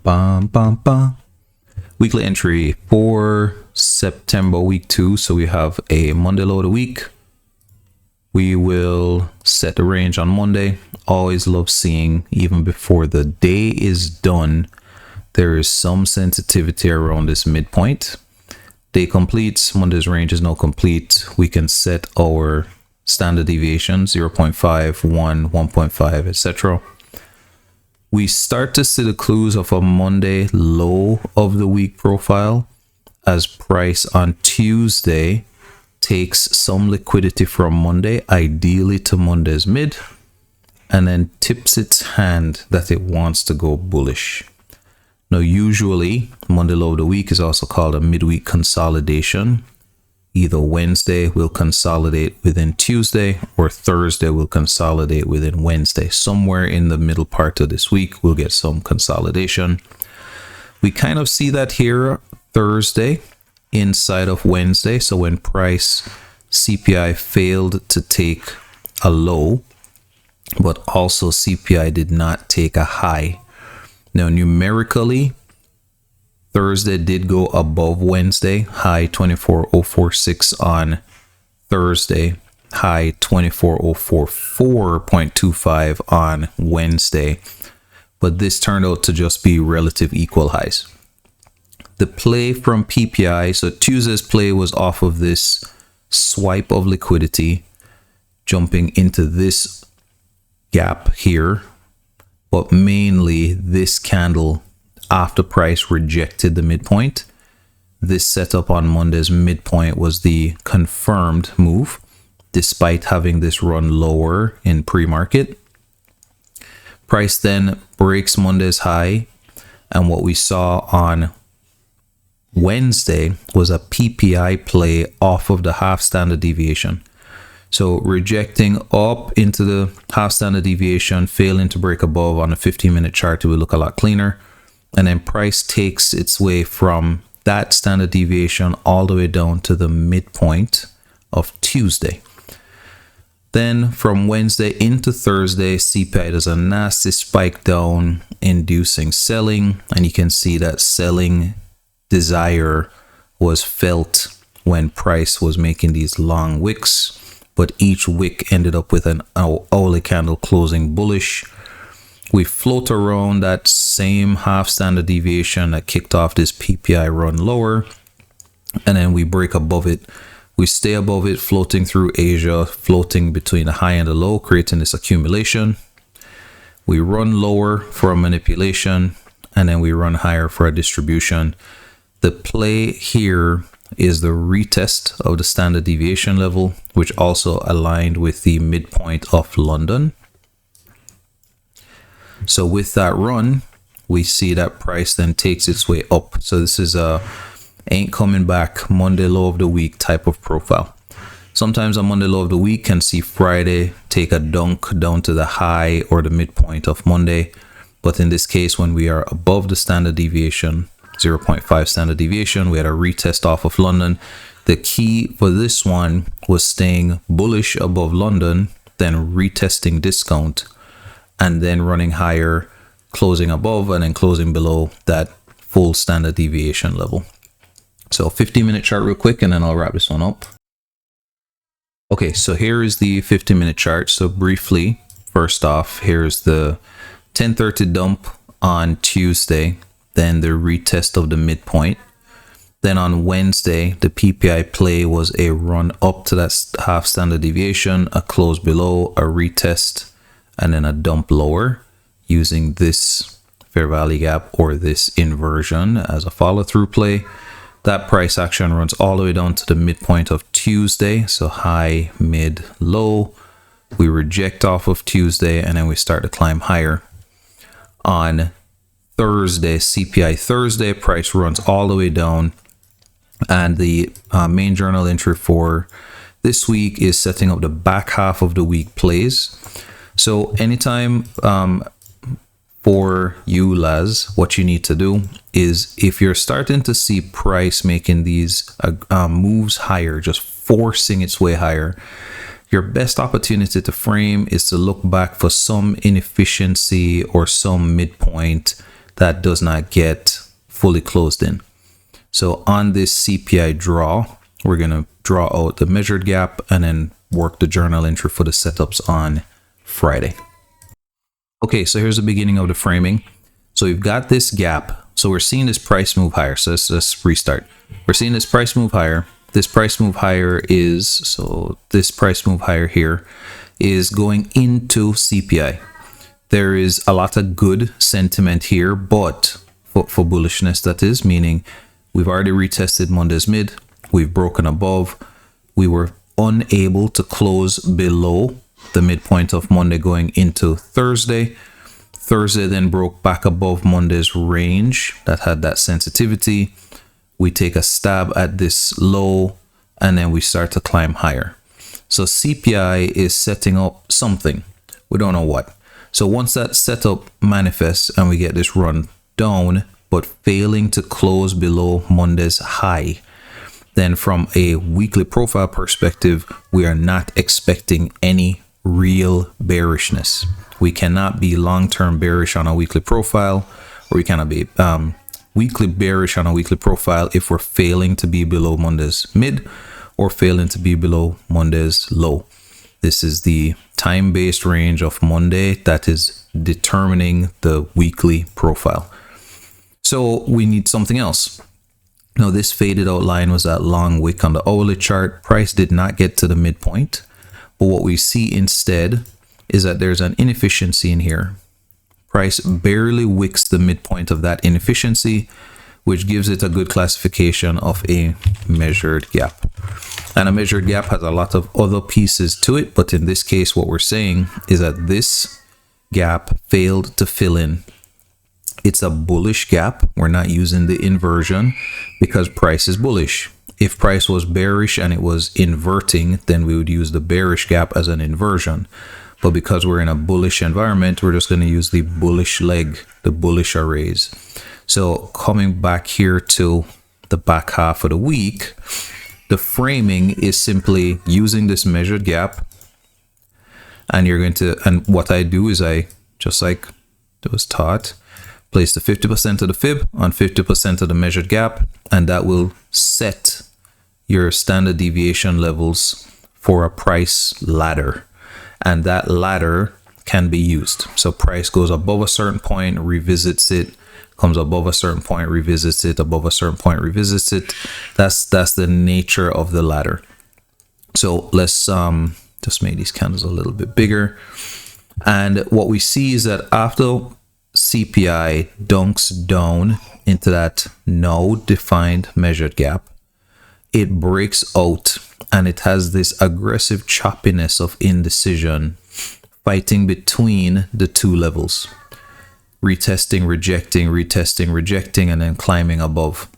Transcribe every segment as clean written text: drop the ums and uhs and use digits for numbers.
Bum, bum, bum. Weekly entry for September week 2. So we have a Monday low of the week. We will set the range on Monday. Always love seeing, even before the day is done, there is some sensitivity around this midpoint. Day completes, Monday's range is now complete. We can set our standard deviation 0.5, 1, 1.5, etc. We start to see the clues of a Monday low of the week profile as price on Tuesday takes some liquidity from Monday, ideally to Monday's mid, and then tips its hand that it wants to go bullish. Now, usually Monday low of the week is also called a midweek consolidation. Either Wednesday will consolidate within Tuesday or Thursday will consolidate within Wednesday. Somewhere in the middle part of this week, we'll get some consolidation. We kind of see that here Thursday inside of Wednesday. So when price CPI failed to take a low, but also CPI did not take a high. Now, numerically, Thursday did go above Wednesday, high 24,046 on Thursday, high 24,044.25 on Wednesday. But this turned out to just be relative equal highs. The play from PPI, so Tuesday's play was off of this swipe of liquidity, jumping into this gap here, but mainly this candle after price rejected the midpoint. This setup on Monday's midpoint was the confirmed move, despite having this run lower in pre-market. Price then breaks Monday's high, and what we saw on Wednesday was a PPI play off of the half standard deviation. So rejecting up into the half standard deviation, failing to break above on a 15-minute chart, it will look a lot cleaner. And then price takes its way from that standard deviation all the way down to the midpoint of Tuesday. Then from Wednesday into Thursday, CPI does a nasty spike down, inducing selling. And you can see that selling desire was felt when price was making these long wicks. But each wick ended up with an hourly candle closing bullish. We float around that same half standard deviation that kicked off this PPI run lower, and then we break above it. We stay above it, floating through Asia, floating between the high and the low, creating this accumulation. We run lower for a manipulation, and then we run higher for a distribution. The play here is the retest of the standard deviation level, which also aligned with the midpoint of London. So with that run, we see that price then takes its way up. So this is a ain't coming back Monday low of the week type of profile. Sometimes a Monday low of the week can see Friday take a dunk down to the high or the midpoint of Monday. But in this case, when we are above the standard deviation, 0.5 standard deviation, we had a retest off of London. The key for this one was staying bullish above London, then retesting discount, and then running higher, closing above, and then closing below that full standard deviation level. So 15-minute chart real quick, and then I'll wrap this one up. Okay, so here is the 15-minute chart. So briefly, first off, here's the 10:30 dump on Tuesday, then the retest of the midpoint. Then on Wednesday, the PPI play was a run up to that half standard deviation, a close below, a retest, and then a dump lower using this fair value gap or this inversion as a follow through play. That price action runs all the way down to the midpoint of Tuesday. So high, mid, low. We reject off of Tuesday, and then we start to climb higher. On Thursday, CPI Thursday, price runs all the way down. And the main journal entry for this week is setting up the back half of the week plays. So anytime for you, Laz, what you need to do is, if you're starting to see price making these moves higher, just forcing its way higher, your best opportunity to frame is to look back for some inefficiency or some midpoint that does not get fully closed in. So on this CPI draw, we're going to draw out the measured gap and then work the journal entry for the setups on Friday. Okay, so here's the beginning of the framing. So we've got this gap. So we're seeing this price move higher. So let's restart. We're seeing this price move higher. This price move higher is, so this price move higher here is going into CPI. There is a lot of good sentiment here, but for bullishness, that is, meaning we've already retested Monday's mid. We've broken above. We were unable to close below the midpoint of Monday going into Thursday. Thursday then broke back above Monday's range that had that sensitivity. We take a stab at this low and then we start to climb higher. So CPI is setting up something. We don't know what. So once that setup manifests and we get this run down, but failing to close below Monday's high, then from a weekly profile perspective, we are not expecting any real bearishness. We cannot be long-term bearish on a weekly profile, or we cannot be weekly bearish on a weekly profile if we're failing to be below Monday's mid or failing to be below Monday's low. This is the time-based range of Monday that is determining the weekly profile. So we need something else. Now this faded out line was that long wick on the hourly chart. Price did not get to the midpoint, but what we see instead is that there's an inefficiency in here. Price barely wicks the midpoint of that inefficiency, which gives it a good classification of a measured gap. And a measured gap has a lot of other pieces to it, but in this case, what we're saying is that this gap failed to fill in. It's a bullish gap. We're not using the inversion because price is bullish. If price was bearish and it was inverting, then we would use the bearish gap as an inversion. But because we're in a bullish environment, we're just going to use the bullish leg, the bullish arrays. So coming back here to the back half of the week, the framing is simply using this measured gap. And you're going to, and what I do is I, just like it was taught, place the 50% of the fib on 50% of the measured gap, and that will set your standard deviation levels for a price ladder. And that ladder can be used. So price goes above a certain point, revisits it, comes above a certain point, revisits it, above a certain point, revisits it. That's the nature of the ladder. So let's just make these candles a little bit bigger. And what we see is that after CPI dunks down into that now defined measured gap, it breaks out and it has this aggressive choppiness of indecision, fighting between the two levels, retesting, rejecting, retesting, rejecting, and then climbing above.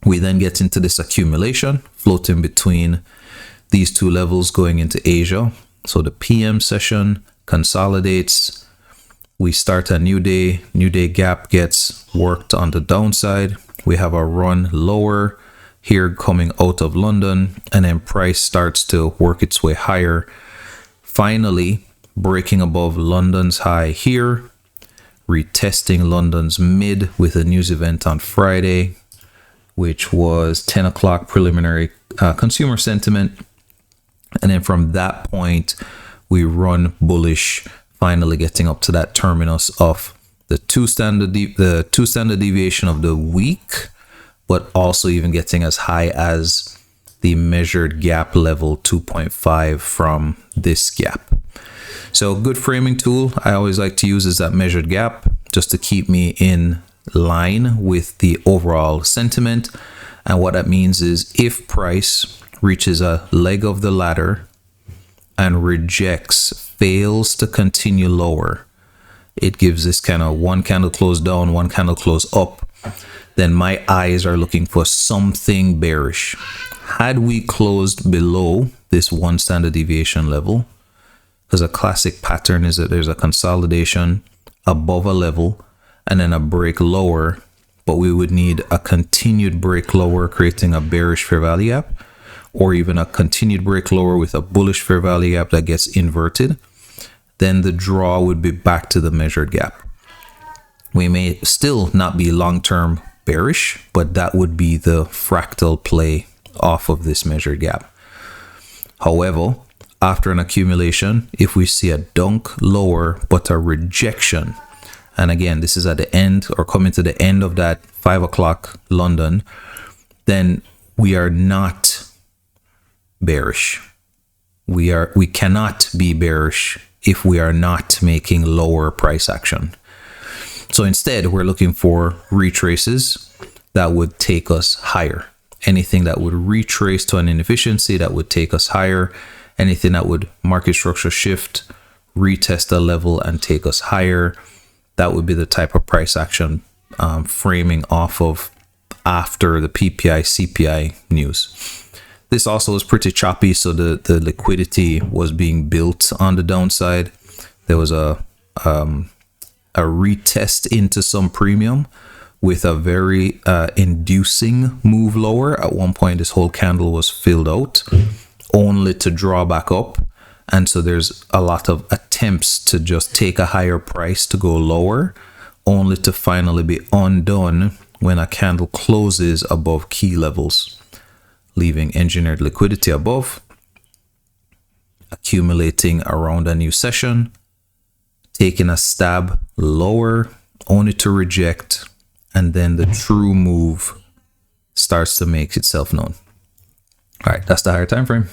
We then get into this accumulation, floating between these two levels going into Asia. So the PM session consolidates. We start a new day gap gets worked on the downside. We have a run lower here coming out of London, and then price starts to work its way higher, finally breaking above London's high here, retesting London's mid with a news event on Friday, which was 10 o'clock preliminary consumer sentiment. And then from that point, we run bullish, finally getting up to that terminus of the two standard deviation of the week, but also even getting as high as the measured gap level 2.5 from this gap. So good framing tool I always like to use is that measured gap, just to keep me in line with the overall sentiment. And what that means is if price reaches a leg of the ladder and rejects, fails to continue lower, it gives this kind of one candle close down, one candle close up, then my eyes are looking for something bearish. Had we closed below this one standard deviation level, because a classic pattern is that there's a consolidation above a level and then a break lower, but we would need a continued break lower creating a bearish fair value gap, or even a continued break lower with a bullish fair value gap that gets inverted. Then the draw would be back to the measured gap. We may still not be long-term bearish, but that would be the fractal play off of this measured gap. However, after an accumulation, if we see a dunk lower but a rejection, and again, this is at the end or coming to the end of that 5 o'clock London, then we are not bearish. We cannot be bearish if we are not making lower price action. So instead, we're looking for retraces that would take us higher. Anything that would retrace to an inefficiency that would take us higher. Anything that would market structure shift, retest a level and take us higher. That would be the type of price action framing off of after the PPI, CPI news. This also was pretty choppy, so the liquidity was being built on the downside. There was a retest into some premium with a very inducing move lower. At one point, this whole candle was filled out, only to draw back up. And so there's a lot of attempts to just take a higher price to go lower, only to finally be undone when a candle closes above key levels, leaving engineered liquidity above, accumulating around a new session, taking a stab lower, only to reject, and then the true move starts to make itself known. All right, that's the higher time frame.